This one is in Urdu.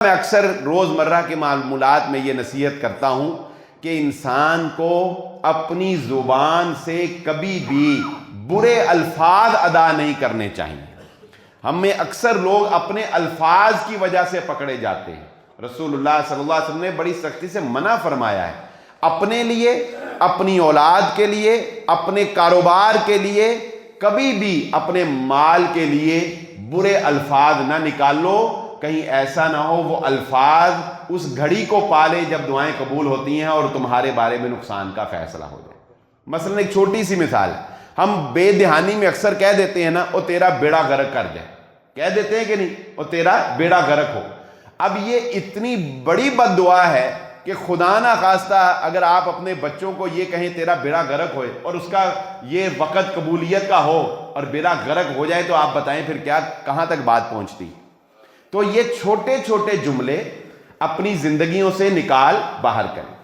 میں اکثر روزمرہ کے معمولات میں یہ نصیحت کرتا ہوں کہ انسان کو اپنی زبان سے کبھی بھی برے الفاظ ادا نہیں کرنے چاہیے۔ ہم میں اکثر لوگ اپنے الفاظ کی وجہ سے پکڑے جاتے ہیں۔ رسول اللہ صلی اللہ علیہ وسلم نے بڑی سختی سے منع فرمایا ہے، اپنے لیے، اپنی اولاد کے لیے، اپنے کاروبار کے لیے، کبھی بھی اپنے مال کے لیے برے الفاظ نہ نکالو، کہیں ایسا نہ ہو وہ الفاظ اس گھڑی کو پالے جب دعائیں قبول ہوتی ہیں اور تمہارے بارے میں نقصان کا فیصلہ ہو جائے۔ مثلا ایک چھوٹی سی مثال، ہم بے دہانی میں اکثر کہہ دیتے ہیں نا، او تیرا بیڑا غرق کر جائے، کہہ دیتے ہیں کہ نہیں، او تیرا بیڑا غرق ہو۔ اب یہ اتنی بڑی بد دعا ہے کہ خدا نہ خواستہ اگر آپ اپنے بچوں کو یہ کہیں تیرا بیڑا غرق ہوئے اور اس کا یہ وقت قبولیت کا ہو اور بیڑا غرق ہو جائے، تو آپ بتائیں پھر کیا، کہاں تک بات پہنچتی۔ تو یہ چھوٹے چھوٹے جملے اپنی زندگیوں سے نکال باہر کریں۔